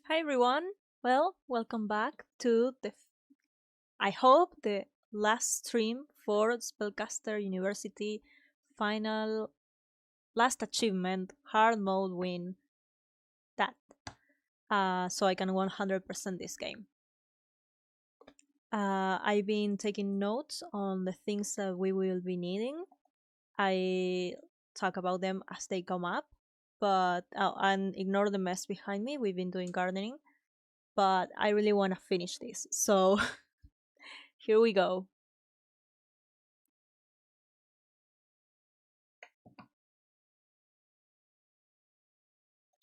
Hi everyone. Well, welcome back to I hope the last stream for Spellcaster University final last achievement hard mode win that so I can 100% this game. I've been taking notes on the things that we will be needing. I talk about them as they come up, but and ignore the mess behind me. We've been doing gardening, but I really want to finish this. So here we go.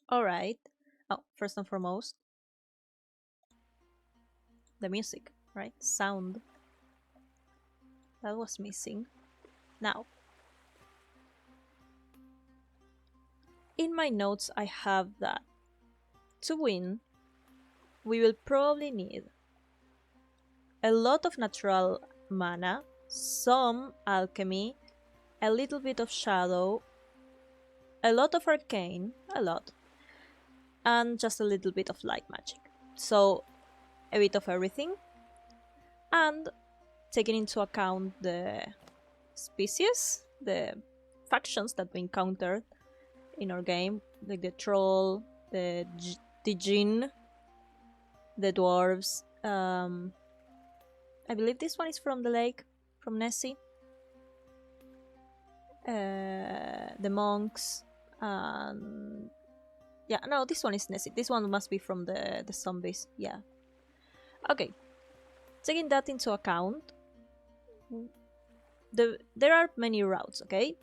All right. Oh, first and foremost, the music, right? Sound. That was missing. Now, in my notes, I have that to win, we will probably need a lot of natural mana, some alchemy, a little bit of shadow, a lot of arcane, a lot, and just a little bit of light magic. So, a bit of everything. And taking into account the species, the factions that we encountered in our game, like the troll, the djinn, the dwarves. I believe this one is from the lake, from Nessie. The monks, and yeah, no, this one is Nessie. This one must be from the zombies. Yeah. Okay. Taking that into account, there are many routes, okay,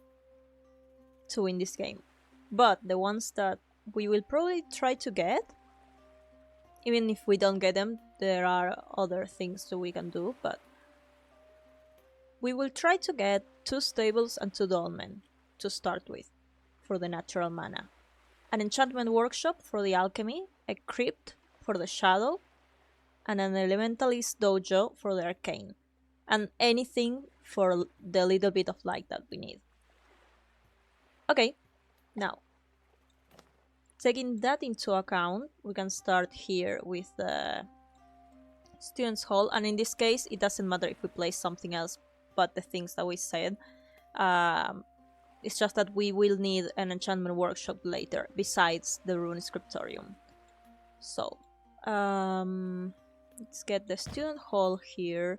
to win this game, but the ones that we will probably try to get, even if we don't get them, there are other things that we can do, but we will try to get 2 stables and 2 dolmen to start with for the natural mana, an enchantment workshop for the alchemy, a crypt for the shadow, and an elementalist dojo for the arcane, and anything for the little bit of light that we need. Okay, now taking that into account, we can start here with the Students' Hall, and in this case, it doesn't matter if we play something else but the things that we said. It's just that we will need an enchantment workshop later, besides the rune scriptorium. So, let's get the Student Hall here.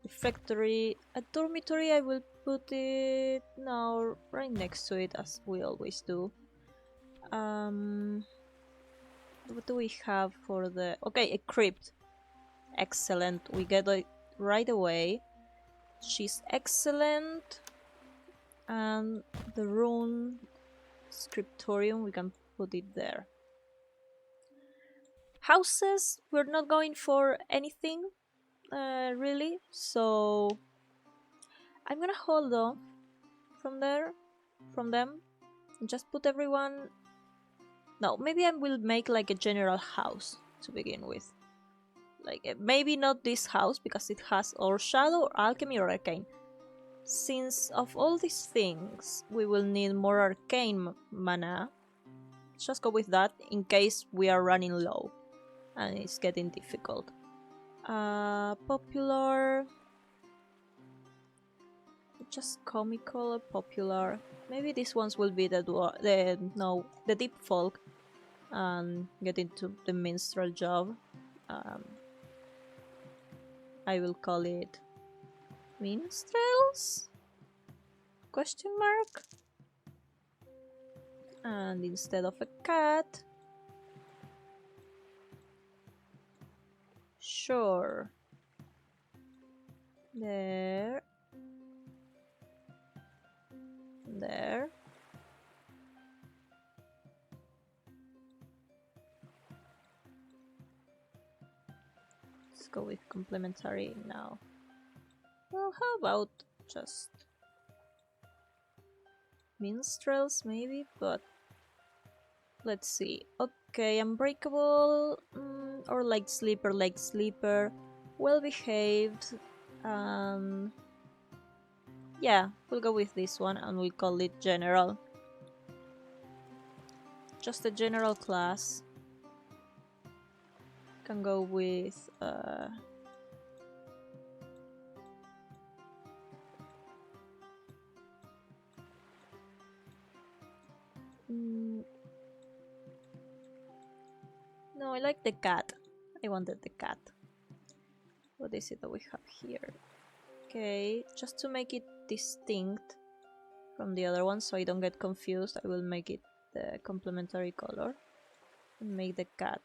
The factory, a dormitory, I will put it now right next to it, as we always do. What do we have for the... Okay, a crypt. Excellent. We get it right away. She's excellent. And the rune scriptorium, we can put it there. Houses, we're not going for anything, really. So I'm gonna hold off from them. And just put everyone... No, maybe I will make like a general house to begin with. Like, maybe not this house, because it has or shadow, or alchemy, or arcane. Since of all these things, we will need more arcane mana. Let's just go with that, in case we are running low and it's getting difficult. Popular... Just comical or popular. Maybe these ones will be the deep folk, and get into the minstrel job. I will call it minstrels? Question mark? And instead of a cat, sure. There. There. Let's go with complementary now. Well, how about just minstrels maybe, but let's see. Okay, unbreakable, or light sleeper, well behaved. Yeah, we'll go with this one and we'll call it general. Just a general class. Can go with no, I like the cat. I wanted the cat. What is it that we have here? Okay, just to make it distinct from the other one so I don't get confused, I will make it the complementary color and make the cat.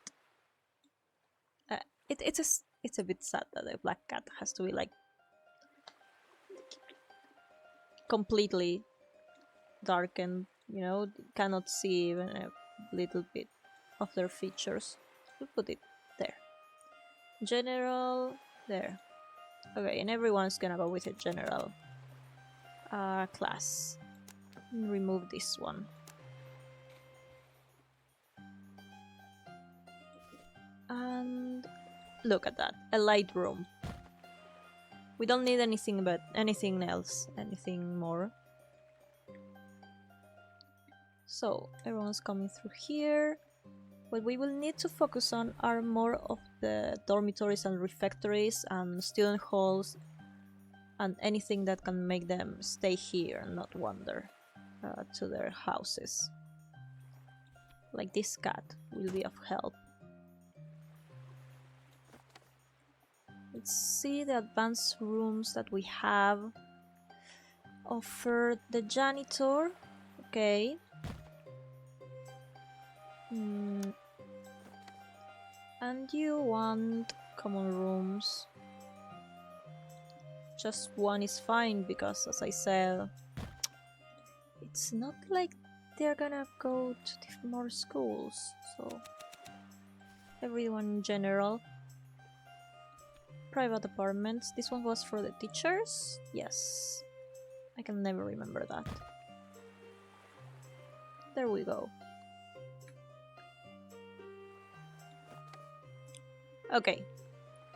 It's a bit sad that the black cat has to be like completely darkened, you know, cannot see even a little bit of their features. We'll put it there. General, there. Okay, and everyone's gonna go with a general class. Remove this one. And look at that, a light room. We don't need anything but anything else, anything more. So everyone's coming through here. What we will need to focus on are more of the dormitories and refectories and student halls and anything that can make them stay here and not wander to their houses. Like this cat will be of help. Let's see the advanced rooms that we have. Offer the janitor. Okay. And you want common rooms. Just one is fine because, as I said, it's not like they're gonna go to more schools. So everyone in general. Private apartments. This one was for the teachers? Yes. I can never remember that. There we go. Okay.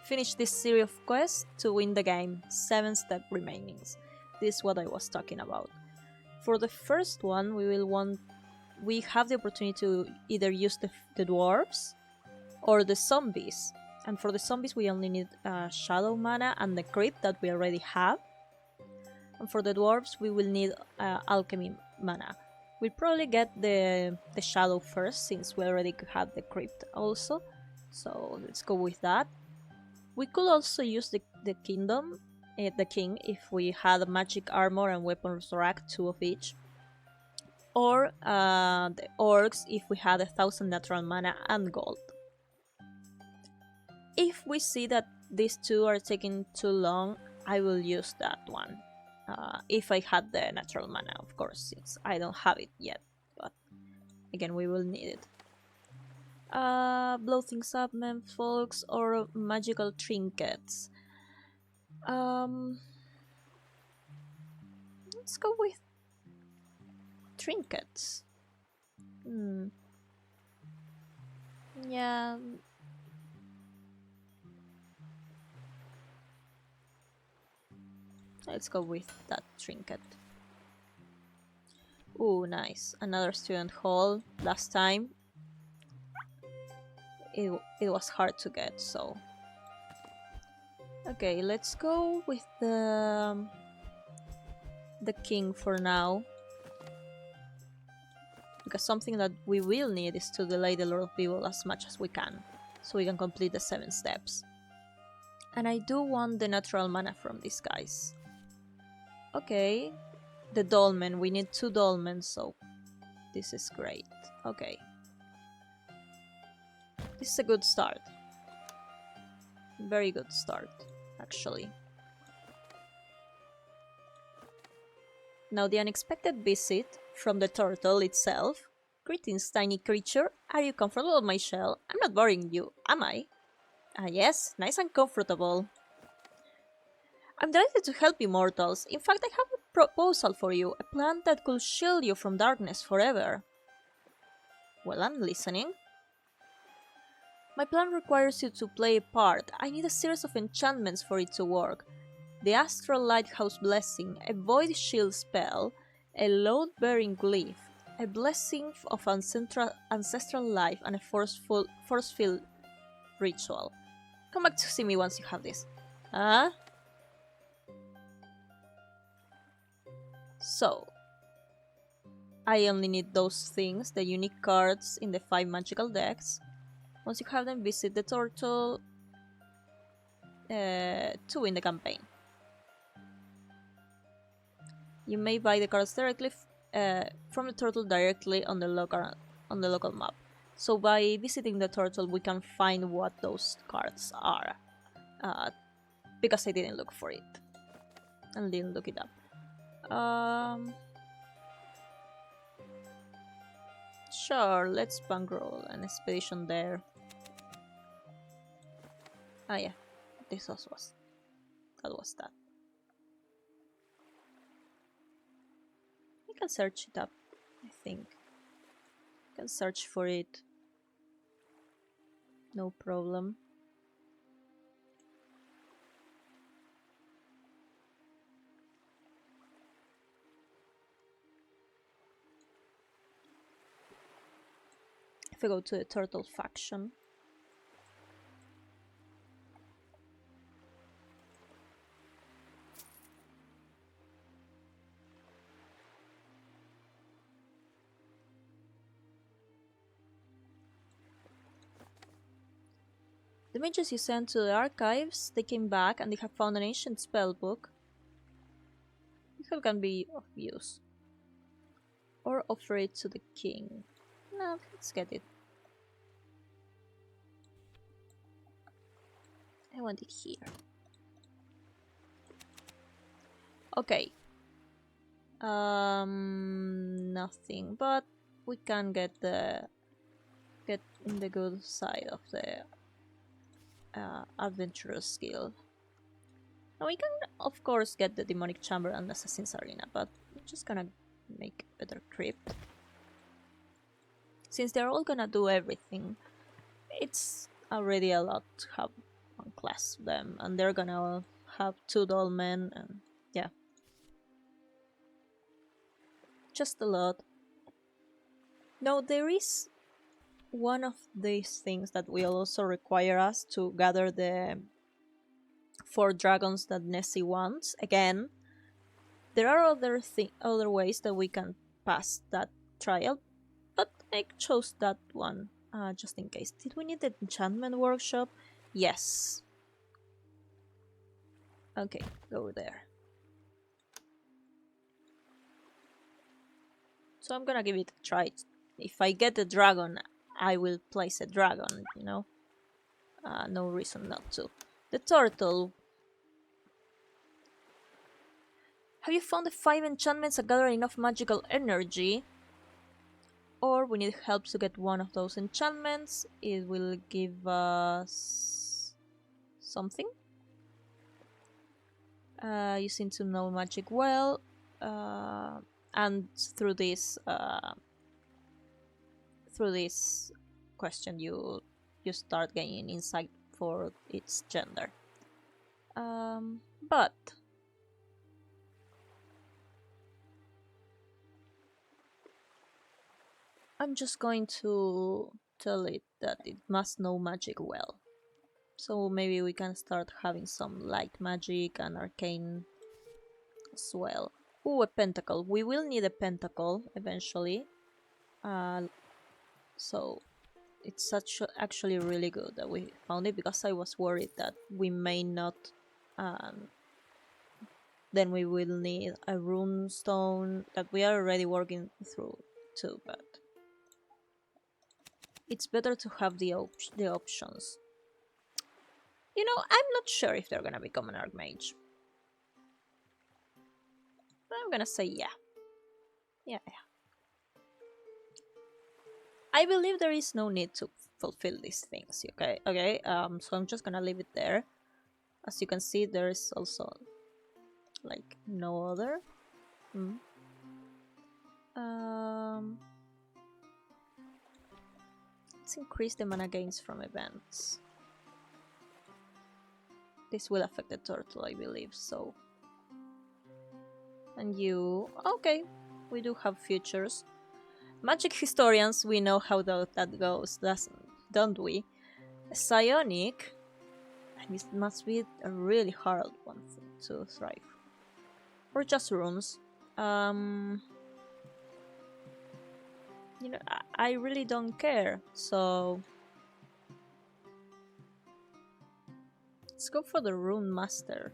Finish this series of quests to win the game. 7 step remainings. This is what I was talking about. For the first one, we have the opportunity to either use the dwarves or the zombies. And for the zombies, we only need shadow mana and the crypt that we already have. And for the dwarves, we will need alchemy mana. We'll probably get the shadow first, since we already have the crypt also. So let's go with that. We could also use the king, if we had magic armor and weapons rack, 2 of each. Or the orcs, if we had 1000 natural mana and gold. If we see that these two are taking too long, I will use that one. If I had the natural mana, of course, since I don't have it yet. But again, we will need it. Blow things up, folks, or magical trinkets. Let's go with trinkets. Yeah. Let's go with that trinket. Ooh, nice. Another student hall. Last time it was hard to get, so... Okay, let's go with the king for now. Because something that we will need is to delay the Lord of Evil as much as we can, so we can complete the 7 steps. And I do want the natural mana from these guys. Okay, the dolmen. We need 2 dolmens, so this is great. Okay. This is a good start. Very good start, actually. Now the unexpected visit from the turtle itself. Greetings, tiny creature. Are you comfortable in my shell? I'm not boring you, am I? Ah yes, nice and comfortable. I'm delighted to help you, mortals. In fact, I have a proposal for you, a plan that could shield you from darkness forever. Well, I'm listening. My plan requires you to play a part. I need a series of enchantments for it to work. The Astral Lighthouse Blessing, a Void Shield spell, a Load-Bearing Glyph, a Blessing of Ancestral Life, and a Force Field ritual. Come back to see me once you have this. Huh? So, I only need those things, the unique cards in the 5 magical decks. Once you have them, visit the turtle to win the campaign. You may buy the cards directly from the turtle directly on the local map. So by visiting the turtle, we can find what those cards are. Because I didn't look for it. And didn't look it up. Sure, let's bankroll an expedition there. Ah yeah, this was that. I can search it up, I think. I can search for it. No problem. If I go to the turtle faction. The mages you sent to the archives, they came back and they have found an ancient spell book. It can be of use. Or offer it to the king. No, let's get it. I want it here. Okay. Nothing, but we can get in the good side of the adventurous skill. Now we can, of course, get the demonic chamber and assassin's arena, but I'm just gonna make a better crypt. Since they're all gonna do everything, it's already a lot to have one class of them, and they're gonna have 2 dolmen, and yeah. Just a lot. Now there is one of these things that will also require us to gather the 4 dragons that Nessie wants. Again, there are other ways that we can pass that trial, but I chose that one just in case. Did we need the enchantment workshop? Yes. Okay, go there. So I'm gonna give it a try. If I get a dragon, I will place a dragon, you know? No reason not to. The turtle. Have you found the 5 enchantments that gather enough magical energy? Or we need help to get one of those enchantments. It will give us something. You seem to know magic well. And through this question you start gaining insight for its gender. But I'm just going to tell it that it must know magic well. So maybe we can start having some light magic and arcane as well. Ooh, a pentacle. We will need a pentacle eventually. So it's actually really good that we found it, because I was worried that we may not. Then we will need a rune stone that we are already working through too, but it's better to have the options. You know, I'm not sure if they're gonna become an archmage. But I'm gonna say yeah. Yeah. I believe there is no need to fulfill these things, okay? Okay, so I'm just gonna leave it there. As you can see, there is also, like, no other. Let's increase the mana gains from events. This will affect the turtle, I believe, so. And you... Okay, we do have futures. Magic historians, we know how that goes, don't we? Psionic. It must be a really hard one to thrive. Or just runes. You know, I really don't care, so let's go for the Rune Master,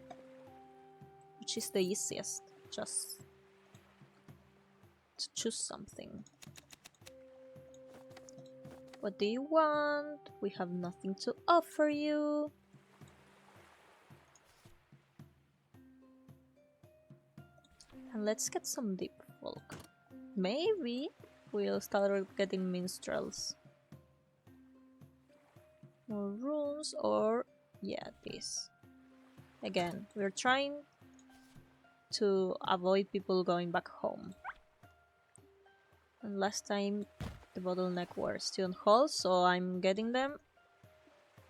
which is the easiest, just to choose something. What do you want? We have nothing to offer you. And let's get some deep folk. Maybe we'll start getting minstrels. More runes, or yeah, this. Again, we're trying to avoid people going back home. And last time the bottleneck were still on hold, so I'm getting them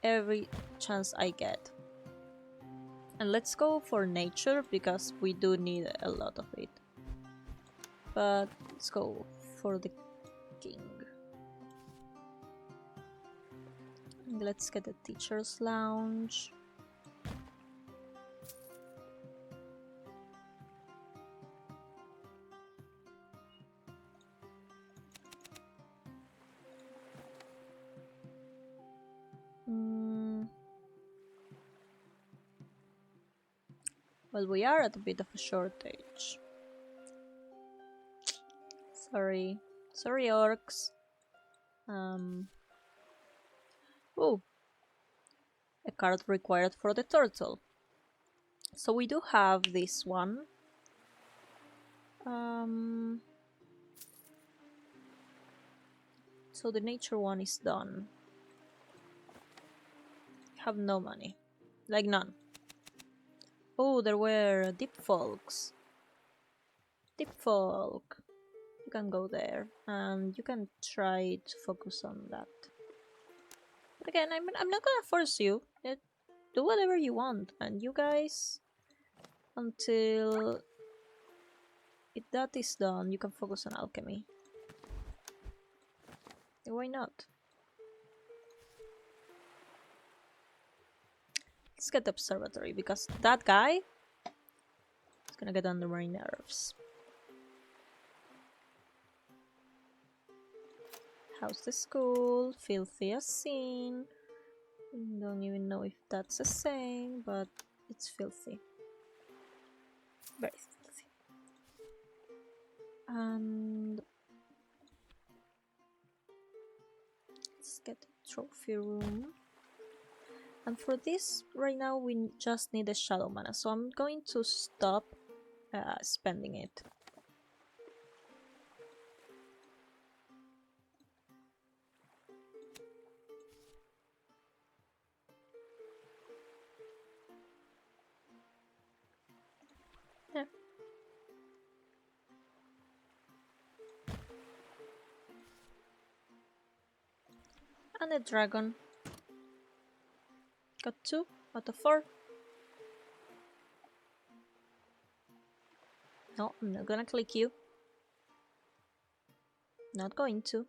every chance I get. And let's go for nature because we do need a lot of it. But let's go for the king. And let's get a teacher's lounge. Well, we are at a bit of a shortage. Sorry. Sorry, orcs. Oh. A card required for the turtle. So we do have this one. So the nature one is done. Have no money. Like none. Oh, there were deep folks. Deep folk. You can go there and you can try to focus on that. But again, I'm not gonna force you. Do whatever you want, and you guys, until that is done, you can focus on alchemy. Why not? Let's get the observatory, because that guy is gonna get under my nerves. How's the school? Filthy as sin. Don't even know if that's a saying, but it's filthy. Very filthy. And let's get a trophy room. And for this, right now, we just need a shadow mana, so I'm going to stop spending it. Yeah. And a dragon. Got 2 out of 4. No, I'm not gonna click you. Not going to.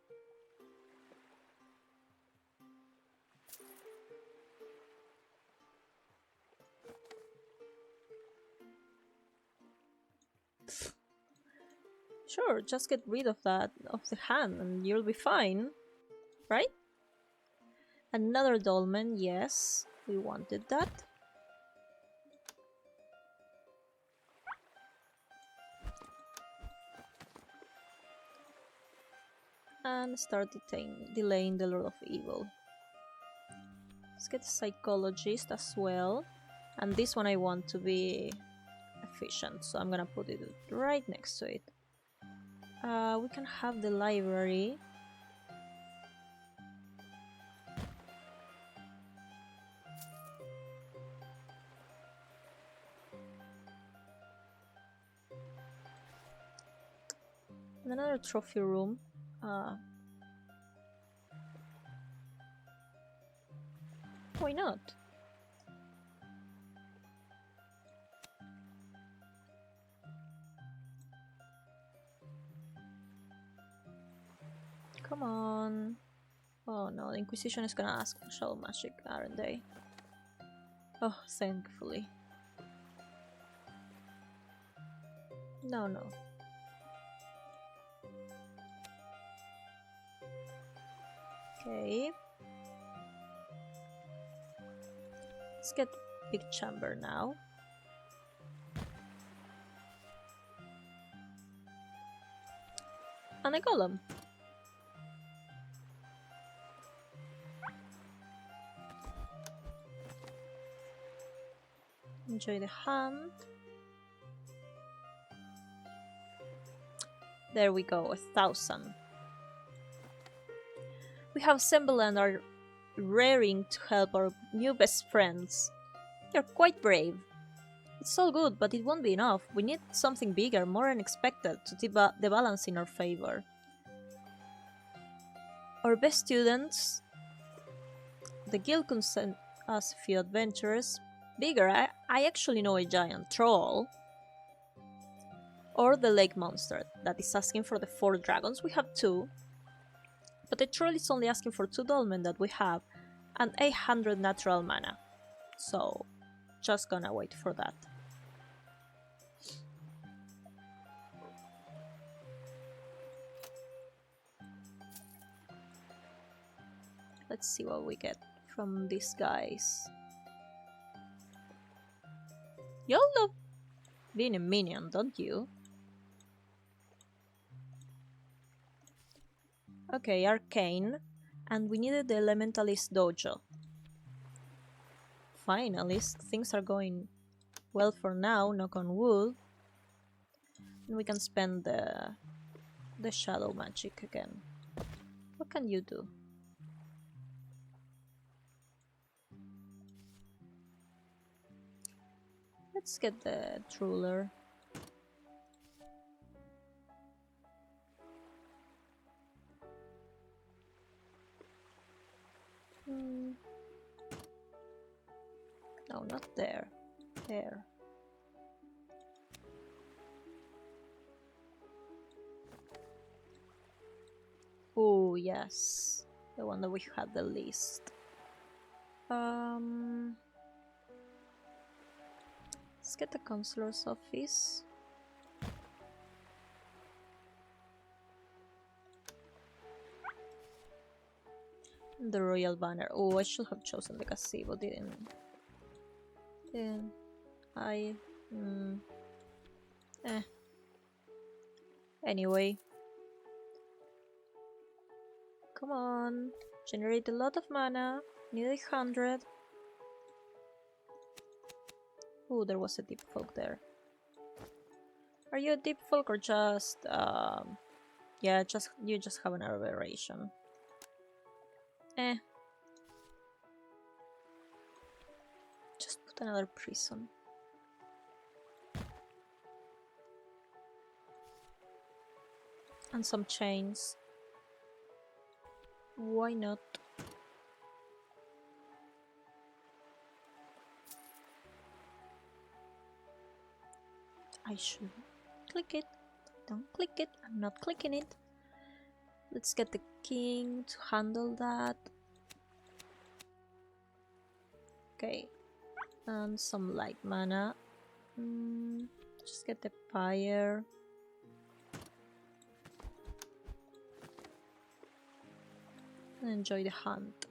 Sure, just get rid of that, of the hand, and you'll be fine. Right? Another dolmen, yes. We wanted that. And start delaying the Lord of Evil. Let's get a Psychologist as well. And this one I want to be efficient, so I'm gonna put it right next to it. We can have the library. And another trophy room. Why not? Come on. Oh no, the Inquisition is gonna ask for shadow magic, aren't they? Oh, thankfully. No, no. Okay. Let's get big chamber now. And a golem. Enjoy the hunt. There we go, 1,000. We have assembled and are raring to help our new best friends. You're quite brave. It's all good, but it won't be enough. We need something bigger, more unexpected, to tip the balance in our favor. Our best students, the guild could send us a few adventurers. Bigger, I actually know a giant troll. Or the lake monster that is asking for the 4 dragons. We have 2. But the troll is only asking for 2 dolmen that we have and 800 natural mana. So, just gonna wait for that. Let's see what we get from these guys. You all love being a minion, don't you? Okay, Arcane. And we needed the Elementalist Dojo. Finally, things are going well for now, knock on wood. And we can spend the shadow magic again. What can you do? Let's get the ruler. No, not there. There. Oh, yes. The one that we had the least. Let's get the counselor's office. The royal banner. Oh, I should have chosen the gazebo, didn't I? Anyway. Come on. Generate a lot of mana. Need 100. Oh, there was a deep folk there. Are you a deep folk or just yeah, you just have an aberration. Just put another prison. And some chains. Why not? I should click it. Don't click it. I'm not clicking it. Let's get the king to handle that. Okay. And some light mana. Just get the pyre. And enjoy the hunt.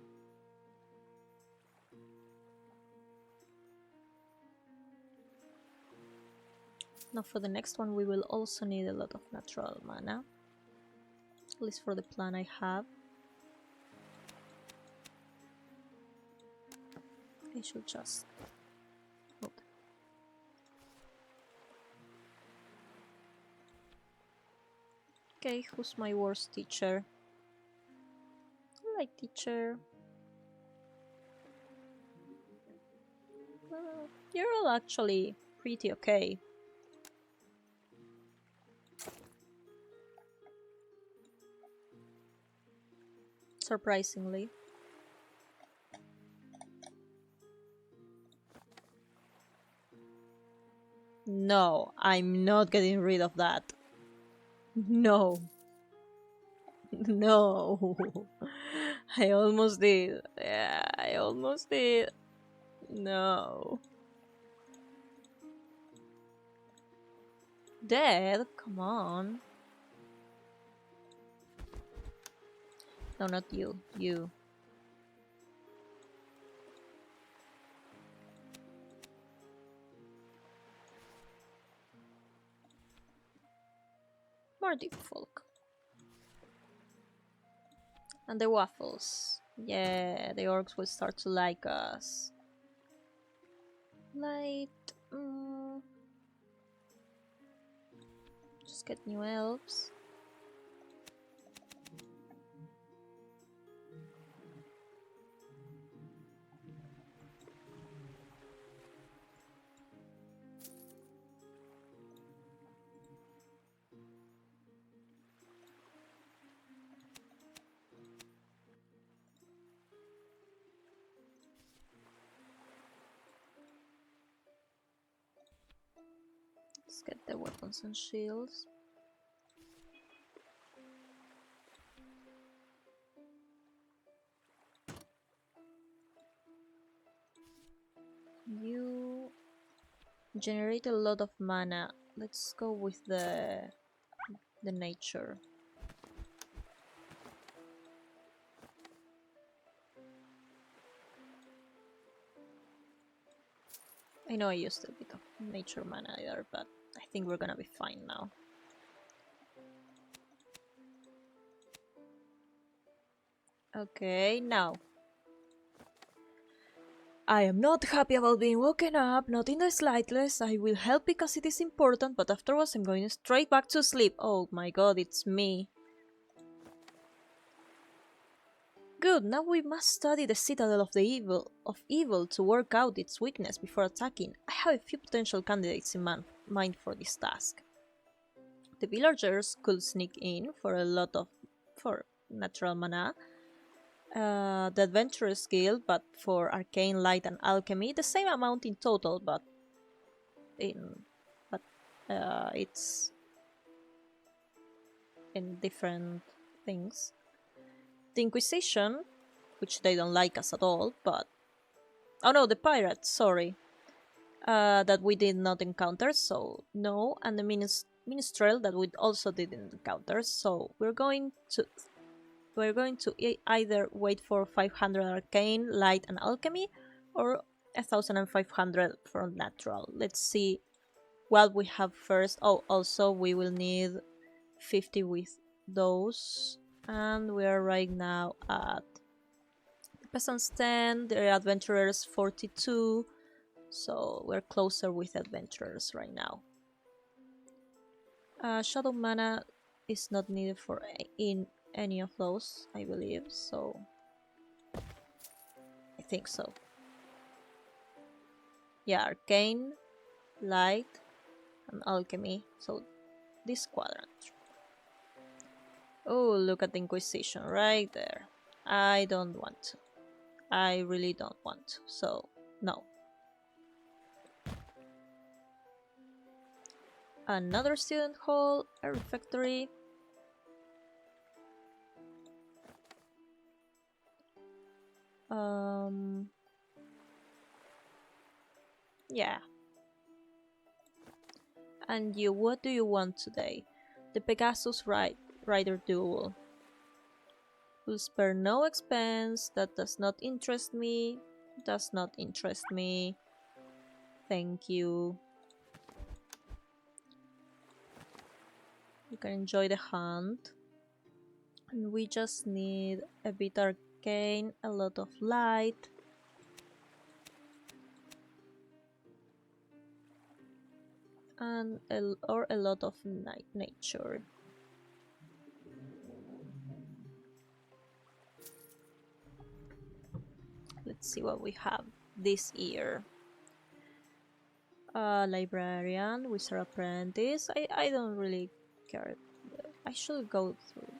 Now for the next one we will also need a lot of natural mana. At least for the plan I have. I should just... Okay. Okay, who's my worst teacher? Alright, teacher. You're all actually pretty okay. Surprisingly. No, I'm not getting rid of that. No. No. I almost did. Yeah, I almost did. No. Dead? Come on. No, not you. You. More deep folk. And the waffles. Yeah, the orcs will start to like us. Light. Just get new elves. Let's get the weapons and shields. You generate a lot of mana. Let's go with the nature. I know I used a bit of nature mana there, but I think we're gonna be fine now. Okay, now. I am not happy about being woken up, not in the slightest. I will help because it is important, but afterwards I'm going straight back to sleep. Oh my god, it's me. Good, now we must study the citadel of evil to work out its weakness before attacking. I have a few potential candidates in mind for this task. The villagers could sneak in for natural mana. The adventurous skill, but for arcane, light, and alchemy, the same amount in total, but it's in different things. The Inquisition, which they don't like us at all, but oh no, the pirates, sorry, that we did not encounter, so no, and the minstrel that we also didn't encounter, so we're going to either wait for 500 arcane, light, and alchemy, or 1500 for natural. Let's see what we have first. Oh, also we will need 50 with those, and we are right now at the peasants 10, the adventurers 42, so we're closer with adventurers right now. Shadow mana is not needed for in any of those, I believe, so I think so. Yeah, arcane, light, and alchemy, so this quadrant. Oh, look at the Inquisition right there. I don't want to. I really don't want to, so no. Another student hall, a refectory. Yeah. And you, what do you want today? The Pegasus Rider duel. Will spare no expense. That does not interest me. Does not interest me. Thank you. You can enjoy the hunt. And we just need a bit arcane, a lot of light. And a lot of nature. Let's see what we have this year. Librarian, wizard apprentice. I don't really care. I should go through.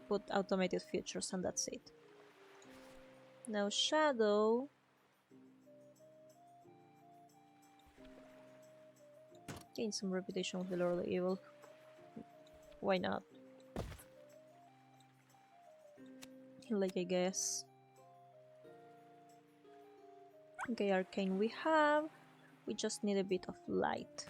Put automated features and that's it. Now shadow. Gain some reputation with the Lord of Evil. Why not? like, I guess. Okay, arcane we have. We just need a bit of light.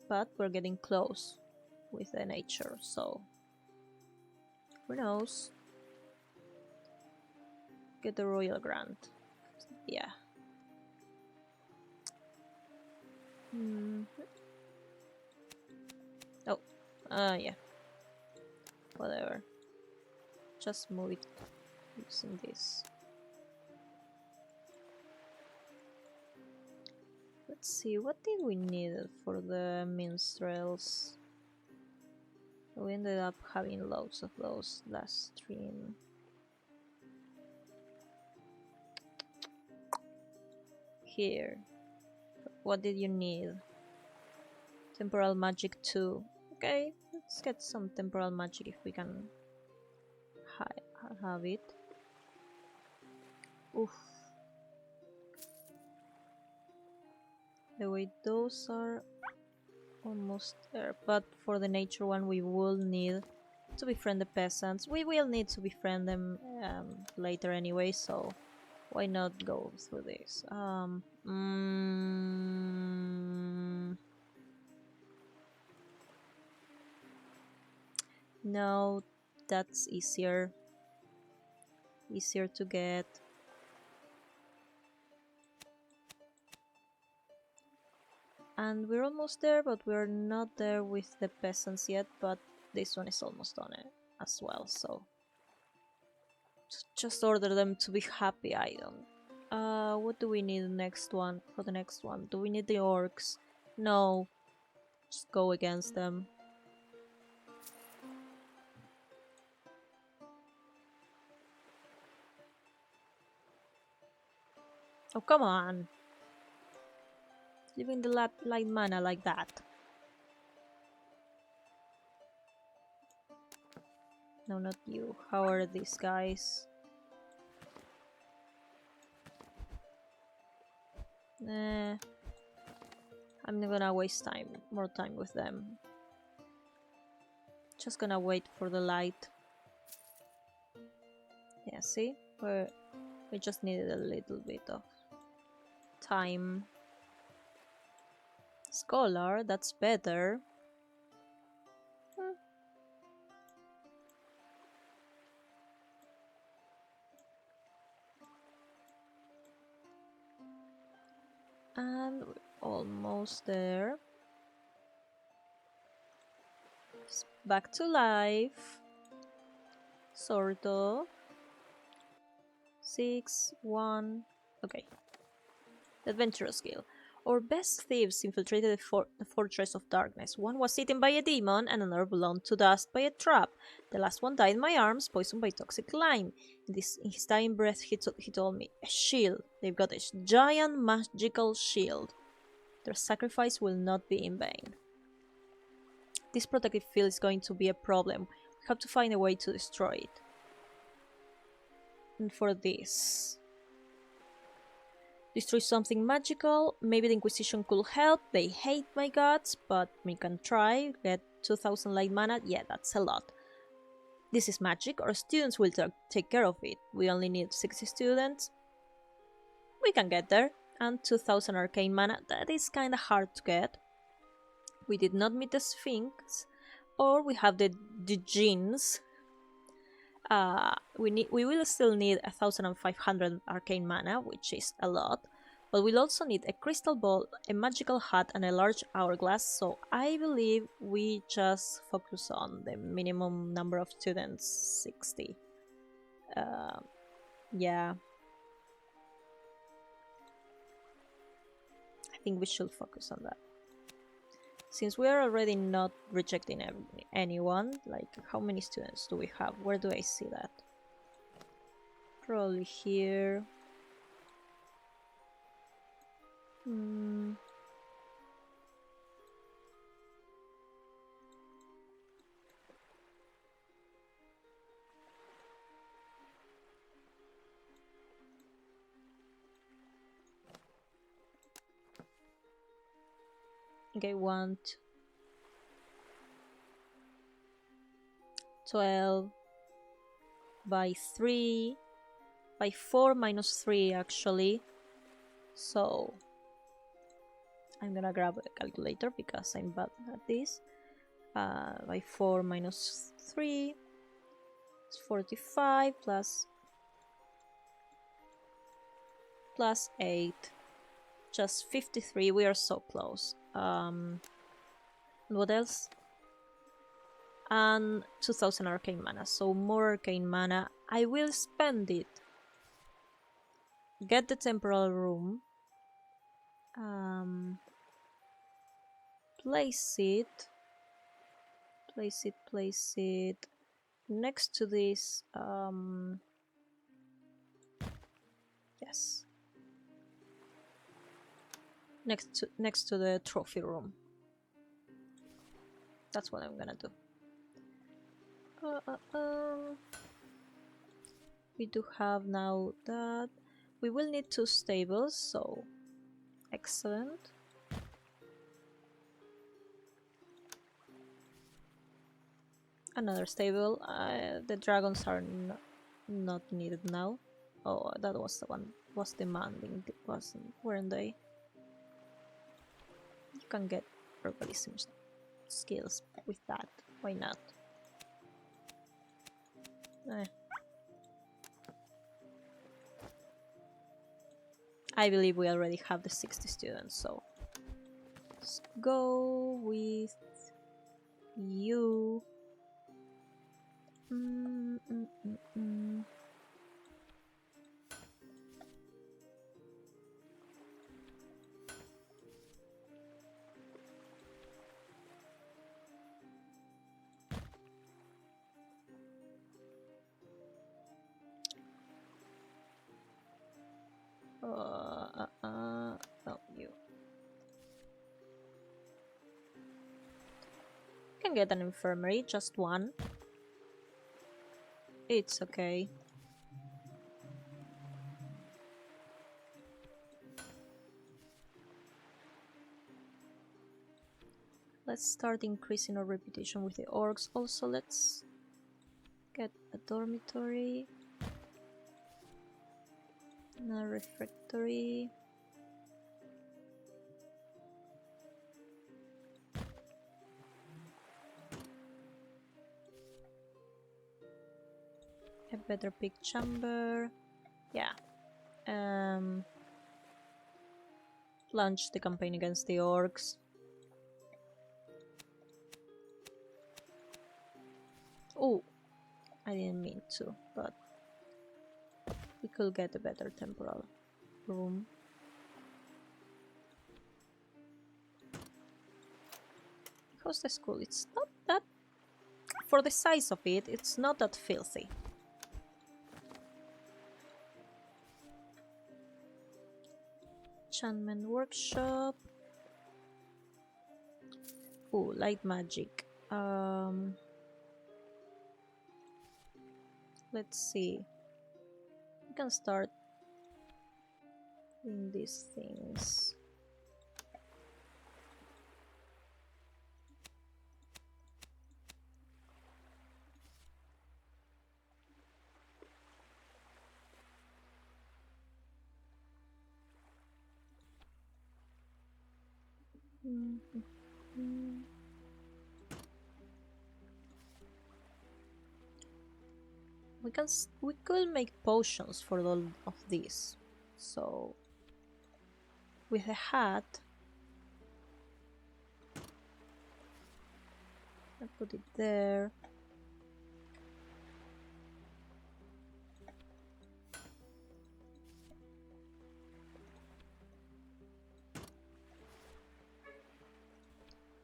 But we're getting close with the nature, so who knows? Get the royal grant. Yeah. Oh, yeah. Whatever. Just move it using this. Let's see, what did we need for the minstrels? We ended up having loads of those last stream. Here. What did you need? Temporal magic 2. Okay, let's get some temporal magic if we can have it. Oof. The way those are almost there, but for the nature one we will need to befriend the peasants. We will need to befriend them later anyway, so why not go through this? No, that's easier to get. And we're almost there, but we're not there with the peasants yet, but this one is almost on it as well, so just order them to be happy. I don't. What do we need for the next one? Do we need the orcs? No. Just go against them. Oh, come on. Leaving the light mana like that. No, not you. How are these guys? I'm not gonna waste more time with them. Just gonna wait for the light. Yeah, see? We just needed a little bit of time. Scholar, that's better. And we're almost there. Back to life. Sort of. 6, 1. Okay. Adventurous skill. Our best thieves infiltrated the Fortress of Darkness. One was eaten by a demon and another blown to dust by a trap. The last one died in my arms, poisoned by toxic lime. In his dying breath, he told me, a shield. They've got a giant magical shield. Their sacrifice will not be in vain. This protective field is going to be a problem. We have to find a way to destroy it. And for this... destroy something magical. Maybe the Inquisition could help. They hate my guts, but we can try. Get 2000 light mana. Yeah, that's a lot. This is magic. Our students will take care of it. We only need 60 students. We can get there. And 2000 arcane mana. That is kinda hard to get. We did not meet the Sphinx. Or we have the genes. We will still need 1500 arcane mana, which is a lot, but we'll also need a crystal ball, a magical hat, and a large hourglass, so I believe we just focus on the minimum number of students, 60. Yeah. I think we should focus on that. Since we are already not rejecting anyone, like, how many students do we have? Where do I see that? Probably here. Okay, 1, 12 by 3 by 4 minus 3 actually. So I'm gonna grab a calculator because I'm bad at this. By 4 minus 3 is 45 plus 8, just 53. We are so close. What else? And 2000 arcane mana, so more arcane mana. I will spend it. Get the temporal room. Place it next to this. Yes, next to the trophy room. That's what I'm gonna do. We do have now that. We will need 2 stables, so excellent. Another stable. The dragons are not needed now. Oh, that was the one was demanding, weren't they? You can get herbalism skills with that. Why not? I believe we already have the 60 students, so let's go with you. No, you can get an infirmary, just one. It's okay. Let's start increasing our reputation with the orcs. Also, let's get a dormitory. A refectory. A better big chamber. Yeah. Launch the campaign against the orcs. Oh, I didn't mean to, but we could get a better temporal room. How's the school? It's not that... For the size of it, it's not that filthy. Enchantment workshop. Oh, light magic. Let's see. We can start in these things. We could make potions for all of these. So with a hat, I put it there.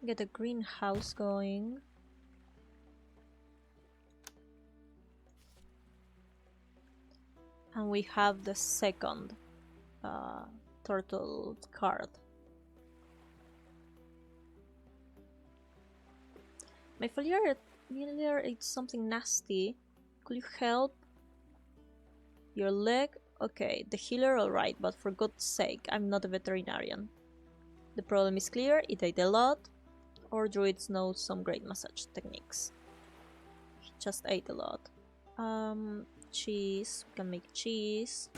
Get a greenhouse going. And we have the second turtle card. My familiar it's something nasty. Could you help? Your leg? Okay, the healer, alright, but for God's sake, I'm not a veterinarian. The problem is clear, it ate a lot. Or druids know some great massage techniques. He just ate a lot. Cheese. We can make cheese.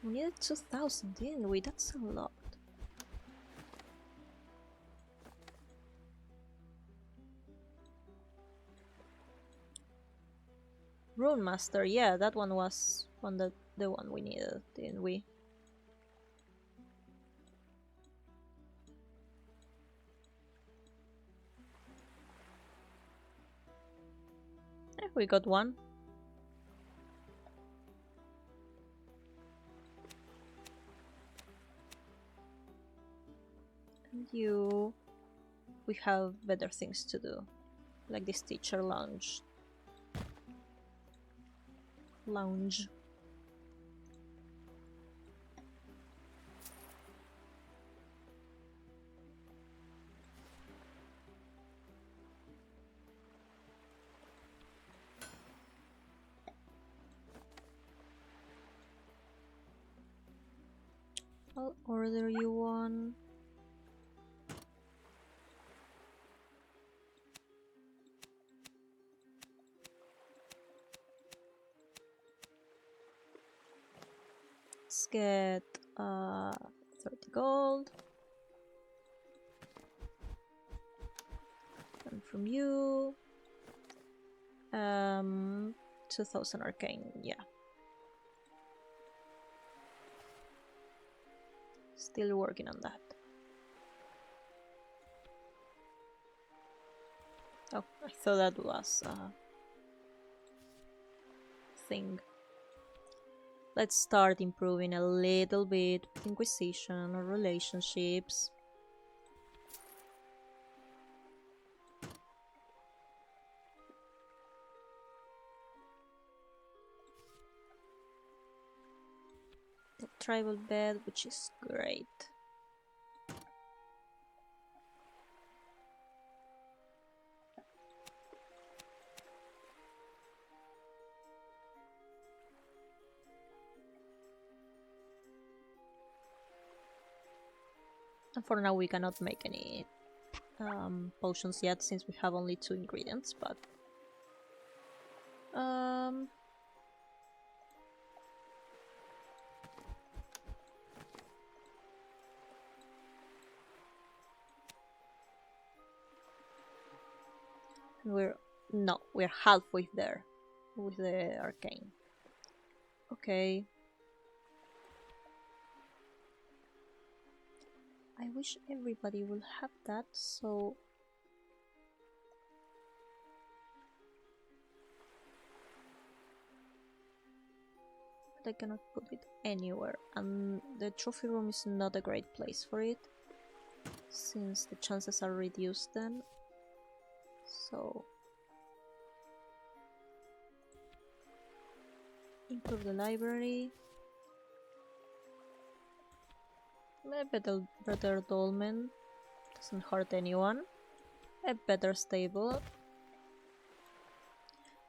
We needed 2,000, didn't we? That's a lot. Rune Master, yeah, that one was the one we needed, didn't we? We got one. And you... We have better things to do. Like this teacher lounge. I'll order you one. Let's get 30 gold. And from you 2,000 arcane, yeah. Still working on that. Oh, I thought that was a thing. Let's start improving a little bit with Inquisition or relationships. The tribal bed, which is great. And for now we cannot make any potions yet since we have only 2 ingredients, but we're halfway there with the arcane. Okay. I wish everybody will have that, so... But I cannot put it anywhere, and the trophy room is not a great place for it, since the chances are reduced then. So... Improve the library. A better dolmen. Doesn't hurt anyone. A better stable.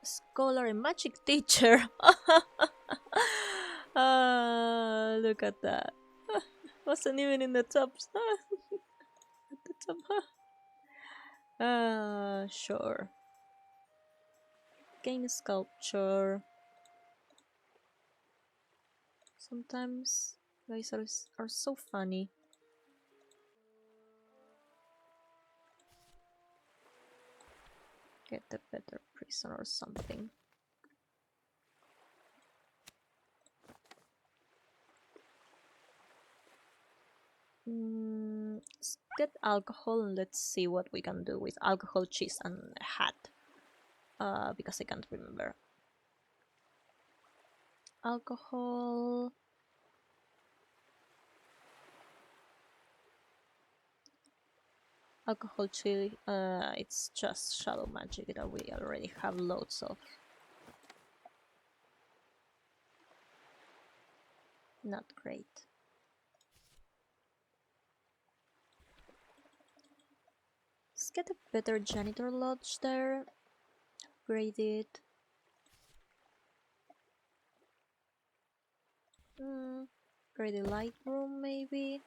A scholar and magic teacher. Look at that. Wasn't even in the top. At the top. Sure. Gain sculpture. Sometimes guys are so funny. Get a better prison or something. Let's get alcohol and let's see what we can do with alcohol, cheese, and a hat. Because I can't remember. Alcohol. Alcohol chili, it's just shadow magic that we already have loads of. Not great. Let's get a better janitor lodge there. Upgrade it. Ready light room, maybe?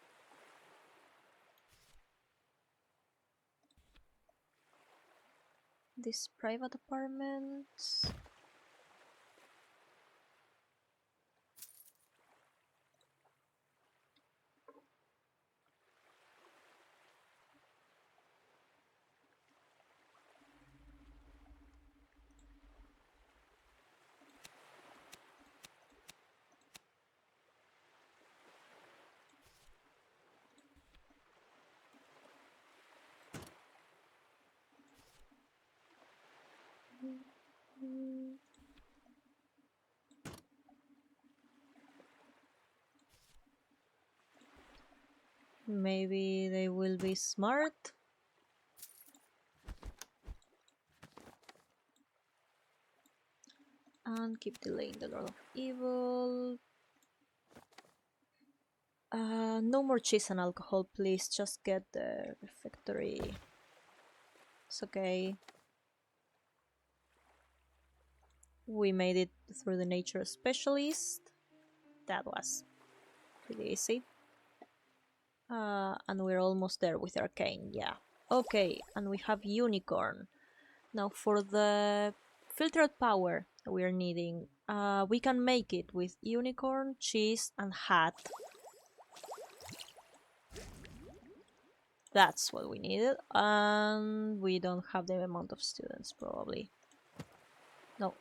This private apartment. Maybe they will be smart. And keep delaying the Lord of Evil. No more cheese and alcohol, please. Just get the refectory. It's okay. We made it through the nature specialist. That was pretty easy. And we're almost there with arcane, yeah. Okay, and we have unicorn. Now for the filtered power we're needing, we can make it with unicorn, cheese, and hat. That's what we needed, and we don't have the amount of students, probably. No,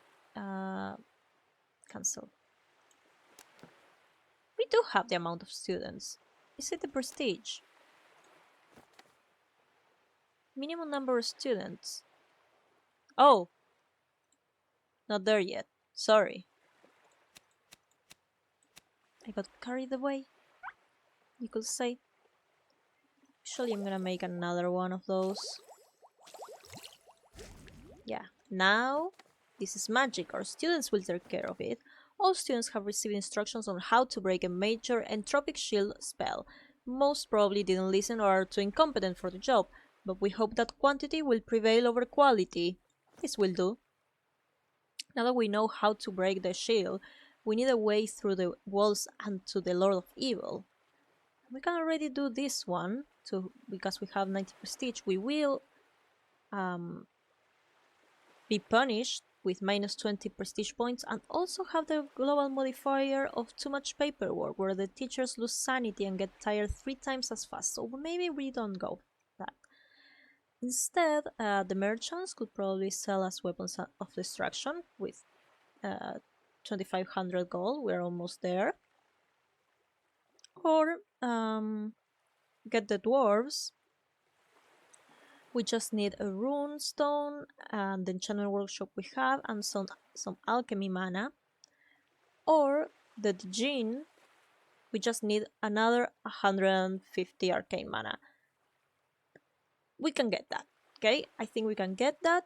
cancel. We do have the amount of students. Is it the prestige? Minimum number of students. Oh, not there yet. Sorry. I got carried away, you could say. Actually, I'm gonna make another one of those. Yeah, now this is magic. Our students will take care of it. All students have received instructions on how to break a major entropic shield spell. Most probably didn't listen or are too incompetent for the job, but we hope that quantity will prevail over quality. This will do. Now that we know how to break the shield, we need a way through the walls and to the Lord of Evil. We can already do this one, too, because we have 90 prestige. We will be punished with minus 20 prestige points and also have the global modifier of too much paperwork, where the teachers lose sanity and get tired 3 times as fast. So maybe we don't go that. Instead, the merchants could probably sell us weapons of destruction with 2500 gold. We're almost there. Or get the dwarves. We just need a rune stone and the enchantment workshop we have and some alchemy mana. Or the djinn, we just need another 150 arcane mana. We can get that, okay? I think we can get that,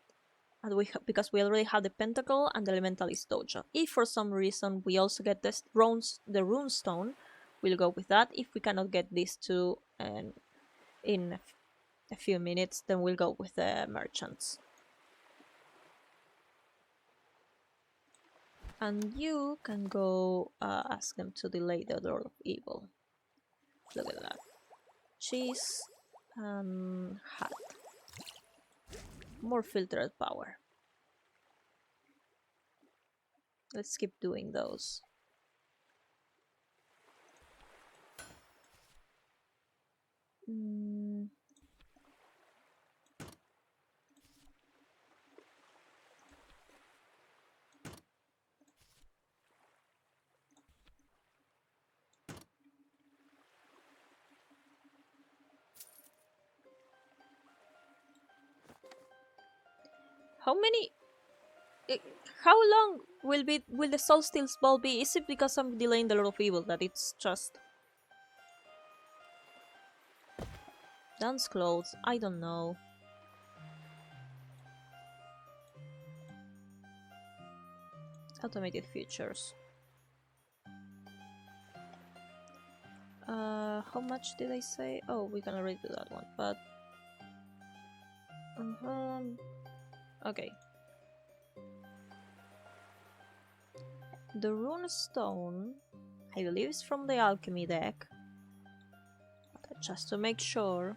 and because we already have the pentacle and the elementalist dojo. If for some reason we also get the rune stone, we'll go with that. If we cannot get these two in a few minutes, then we'll go with the merchants. And you can go ask them to delay the Lord of Evil. Look at that. Cheese and hat. More filtered power. Let's keep doing those. How many? How long will the Solstice Ball be? Is it because I'm delaying the Lord of Evil that it's just dance clothes? I don't know. Automated features. How much did I say? Oh, we can already do that one, but okay. The rune stone I believe it's from the alchemy deck. But just to make sure.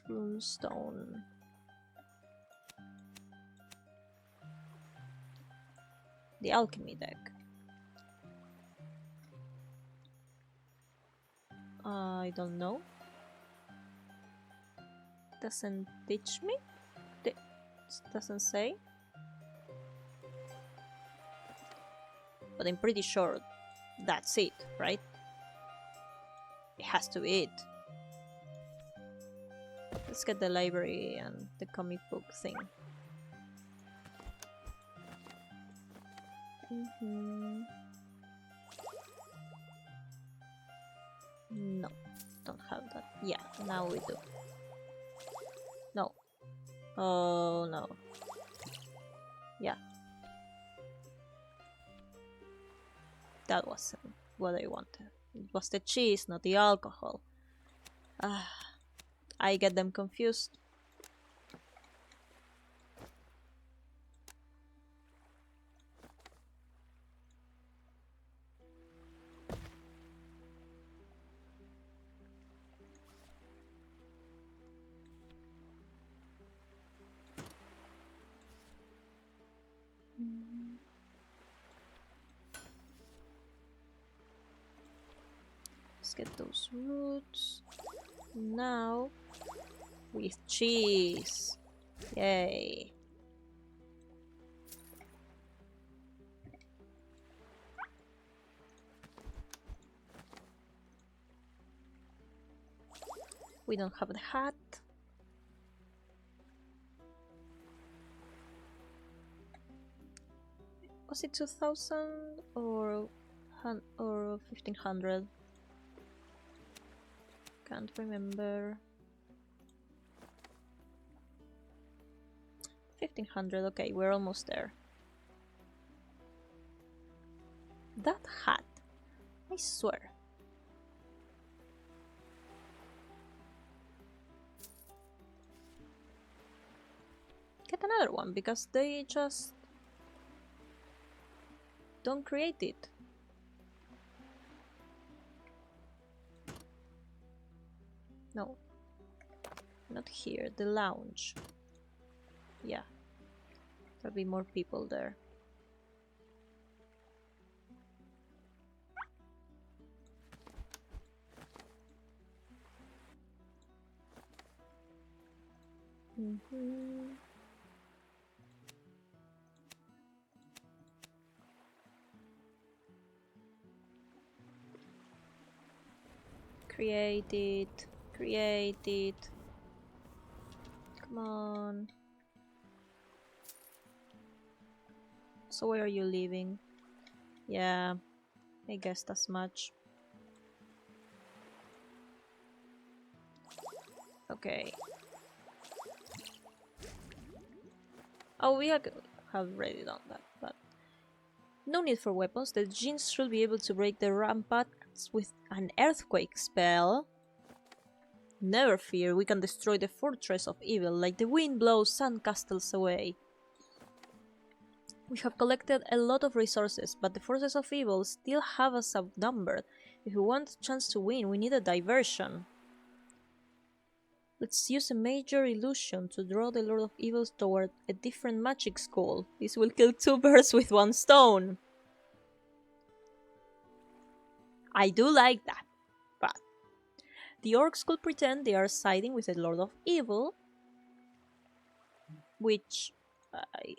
Runestone. The alchemy deck. I don't know. Doesn't teach me? Doesn't say. But I'm pretty sure that's it, right? It has to be it. Let's get the library and the comic book thing. No, don't have that. Yeah, now we do. No. Oh no. Yeah. That wasn't what I wanted. It was the cheese, not the alcohol. I get them confused. Let's get those roots. Now, with cheese. Yay. We don't have the hat. Was it 2000 or 1500? Can't remember. 1500, okay, we're almost there. That hat, I swear. Get another one, because they just don't create it. No, not here, the lounge. Yeah, there'll be more people there. Create it. Create it. Come on. So where are you living? Yeah, I guessed as much. Okay. Oh, we have already done that, but no need for weapons. The Djinns should be able to break the ramparts with an earthquake spell. Never fear, we can destroy the fortress of evil like the wind blows sand castles away. We have collected a lot of resources, but the forces of evil still have us outnumbered. If we want a chance to win, we need a diversion. Let's use a major illusion to draw the Lord of Evils toward a different magic school. This will kill two birds with one stone. I do like that, but the orcs could pretend they are siding with the Lord of Evil, which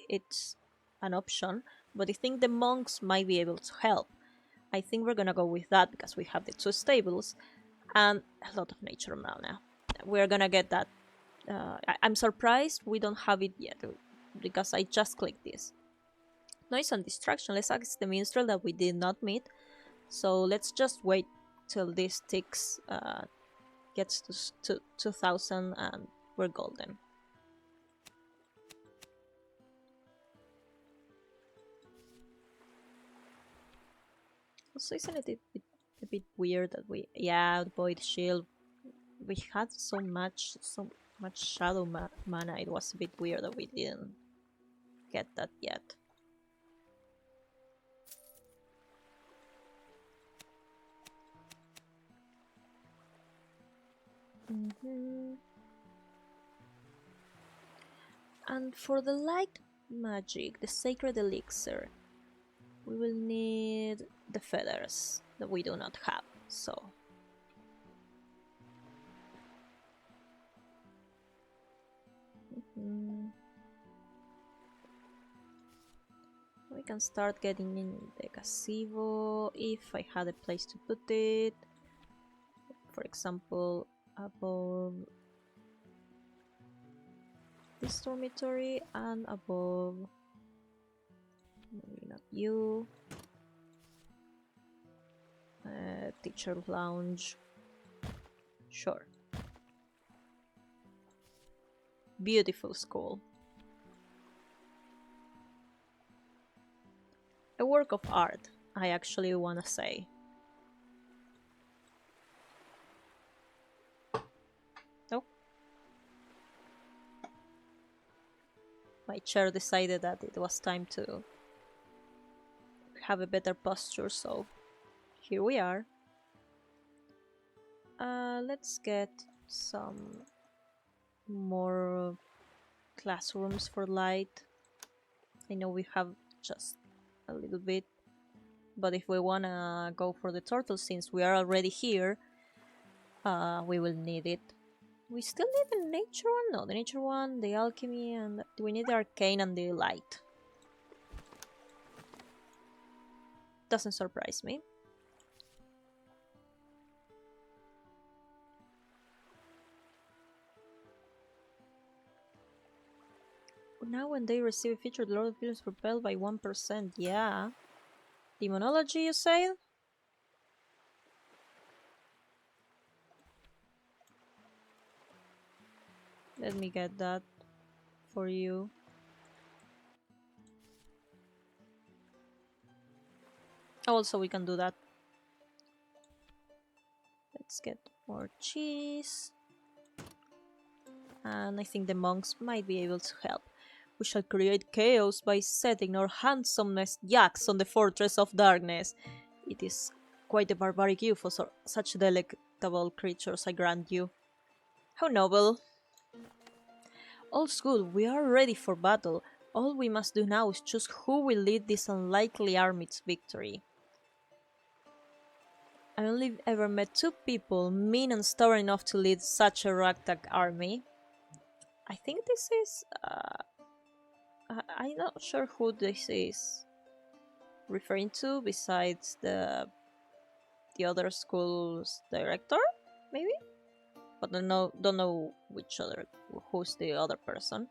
it's an option, but I think the monks might be able to help. I think we're gonna go with that because we have the two stables and a lot of nature mana. We're gonna get that. I'm surprised we don't have it yet because I just clicked this. Noise and distraction. Let's ask the minstrel that we did not meet. So let's just wait till this ticks gets to 2000 and we're golden. Also, isn't it a bit weird that we... Yeah, Void Shield. We had so much shadow mana. It was a bit weird that we didn't get that yet. And for the light magic, the sacred elixir, we will need the feathers that we do not have, so... We can start getting in the gazebo if I had a place to put it. For example, above this dormitory and above... maybe not you. Teacher lounge. Sure. Beautiful school. A work of art, I actually wanna say. Oh. My chair decided that it was time to have a better posture, so here we are. Let's get some more classrooms for light. I know we have just a little bit, but if we wanna go for the turtle, since we are already here, we will need it. We still need the nature one? No, the nature one, the alchemy, and we need the arcane and the light. Doesn't surprise me. Now when they receive a feature, the Lord of Villains propelled by 1%. Yeah. Demonology, you say? Let me get that for you. Also, we can do that. Let's get more cheese. And I think the monks might be able to help. We shall create chaos by setting our handsomest yaks on the fortress of darkness. It is quite a barbaric view for such delectable creatures, I grant you. How noble. All's good, we are ready for battle. All we must do now is choose who will lead this unlikely army to victory. I only ever met two people mean and stubborn enough to lead such a ragtag army. I think this is... I'm not sure who this is referring to besides the other school's director, maybe? But don't know who's the other person.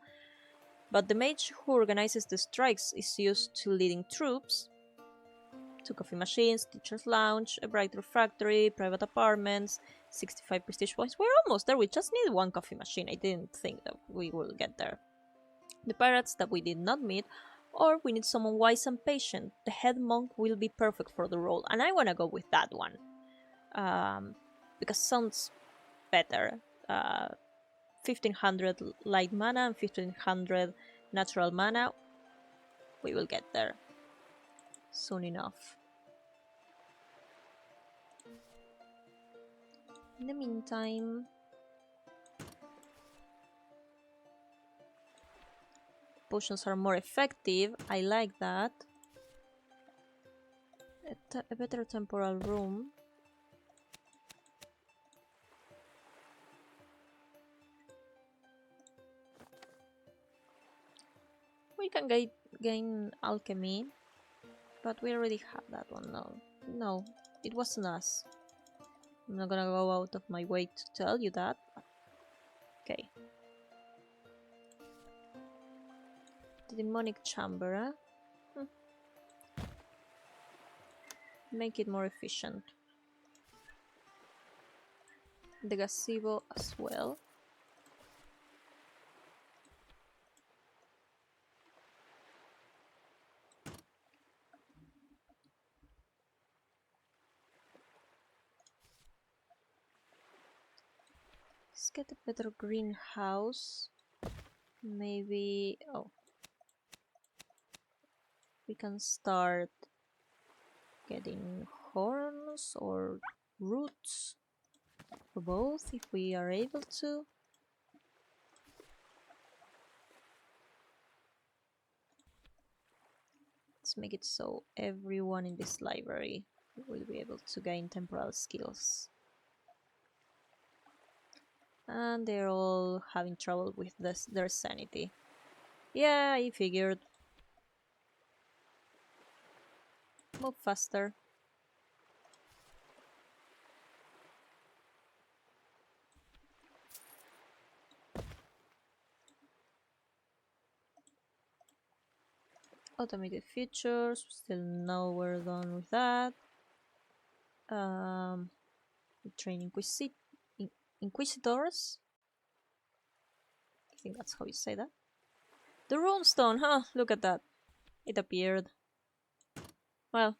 But the mage who organizes the strikes is used to leading troops. 2 coffee machines, teacher's lounge, a bright refractory, private apartments, 65 prestige points. We're almost there, we just need 1 coffee machine. I didn't think that we will get there. The pirates that we did not meet, or we need someone wise and patient. The head monk will be perfect for the role, and I wanna go with that one. Because sounds better. 1500 light mana and 1500 natural mana. We will get there soon enough. In the meantime, potions are more effective. I like that. A better temporal room. We can gain alchemy, but we already have that one. No, it wasn't us. I'm not gonna go out of my way to tell you that. Okay. The demonic chamber, huh? Make it more efficient. The gazebo as well. Let's get a better greenhouse. Maybe... oh. We can start getting horns or roots. for both if we are able to. Let's make it so everyone in this library will be able to gain temporal skills. And they're all having trouble with their sanity. Yeah, I figured. Move faster. Automated features, still no, we're done with that. Train Inquisitors. I think that's how you say that. The runestone, huh? Look at that. It appeared. Well.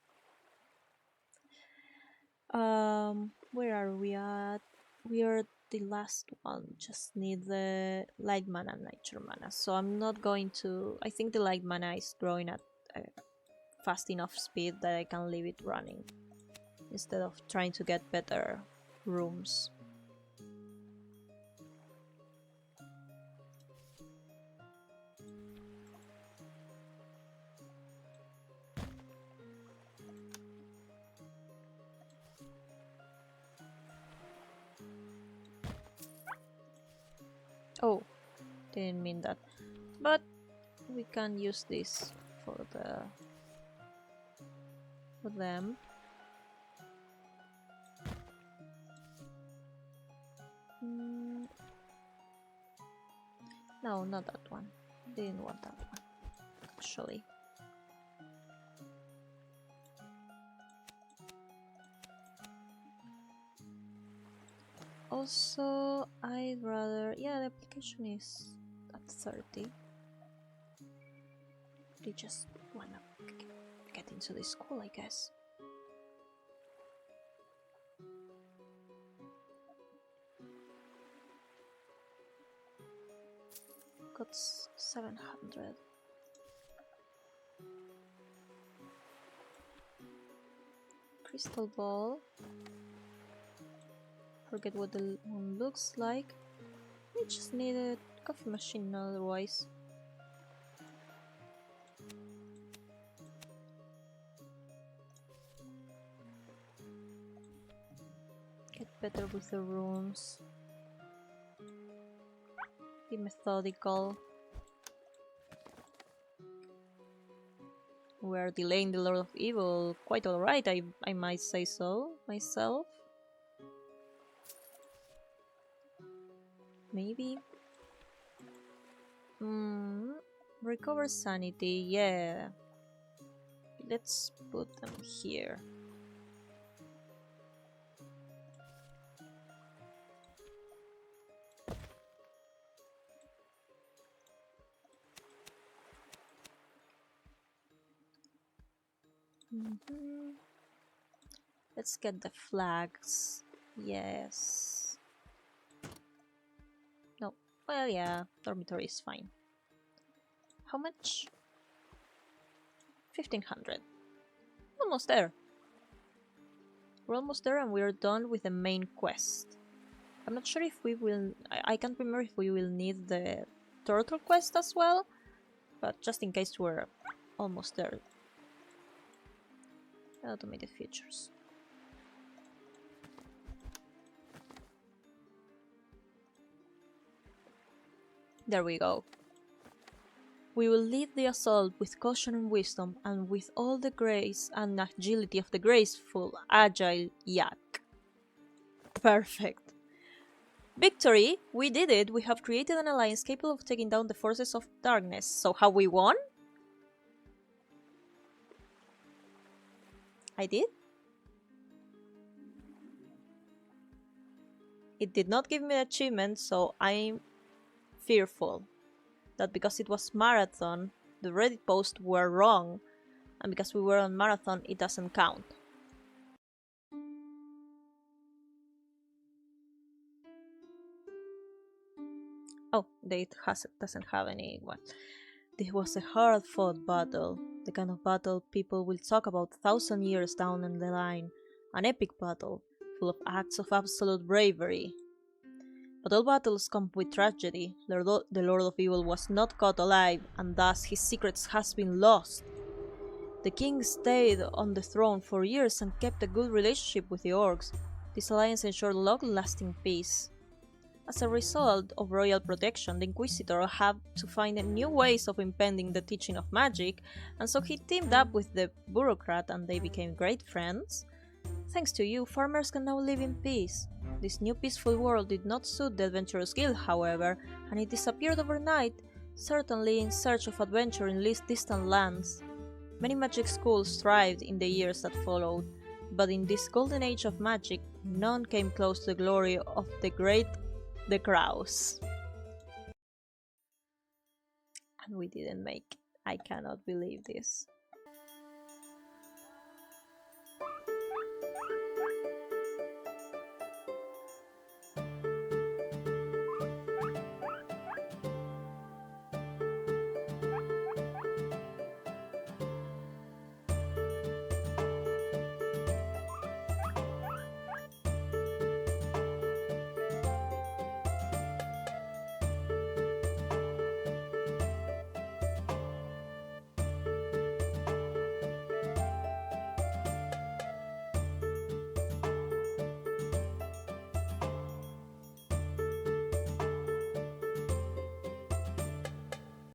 Where are we at? We are the last one. Just need the light mana and nature mana. So I'm not going to... I think the light mana is growing at a fast enough speed that I can leave it running. Instead of trying to get better rooms. Oh, didn't mean that. But we can use this for them. No, not that one. Didn't want that one, actually. Also, I'd rather... Yeah, the application is at 30. They just wanna get into the school, I guess. Got 700. Crystal ball. Forget what the one looks like. We just need a coffee machine otherwise. Get better with the rooms. Be methodical. We're delaying the Lord of Evil quite alright, I might say so myself. Maybe. Recover sanity, yeah. Let's put them here. Let's get the flags. Yes. No. Well, yeah, dormitory is fine. How much? 1500. Almost there. We're almost there and we're done with the main quest. I'm not sure if we will... I can't remember if we will need the turtle quest as well. But just in case we're almost there. Automated features. There we go. We will lead the assault with caution and wisdom, and with all the grace and agility of the graceful, agile yak. Perfect. Victory! We did it! We have created an alliance capable of taking down the forces of darkness. So have we won? I did? It did not give me the achievement, so I'm fearful that because it was marathon, the Reddit posts were wrong, and because we were on marathon, it doesn't count. Oh, it doesn't have any one. This was a hard-fought battle, the kind of battle people will talk about 1,000 years down the line. An epic battle, full of acts of absolute bravery. But all battles come with tragedy. The Lord of Evil was not caught alive, and thus his secrets has been lost. The king stayed on the throne for years and kept a good relationship with the orcs. This alliance ensured long-lasting peace. As a result of royal protection, the Inquisitor had to find new ways of impeding the teaching of magic, and so he teamed up with the bureaucrat and they became great friends. Thanks to you, farmers can now live in peace. This new peaceful world did not suit the Adventurers Guild, however, and it disappeared overnight, certainly in search of adventure in least distant lands. Many magic schools thrived in the years that followed, but in this golden age of magic, none came close to the glory of the great the Crows. And we didn't make it. I cannot believe this.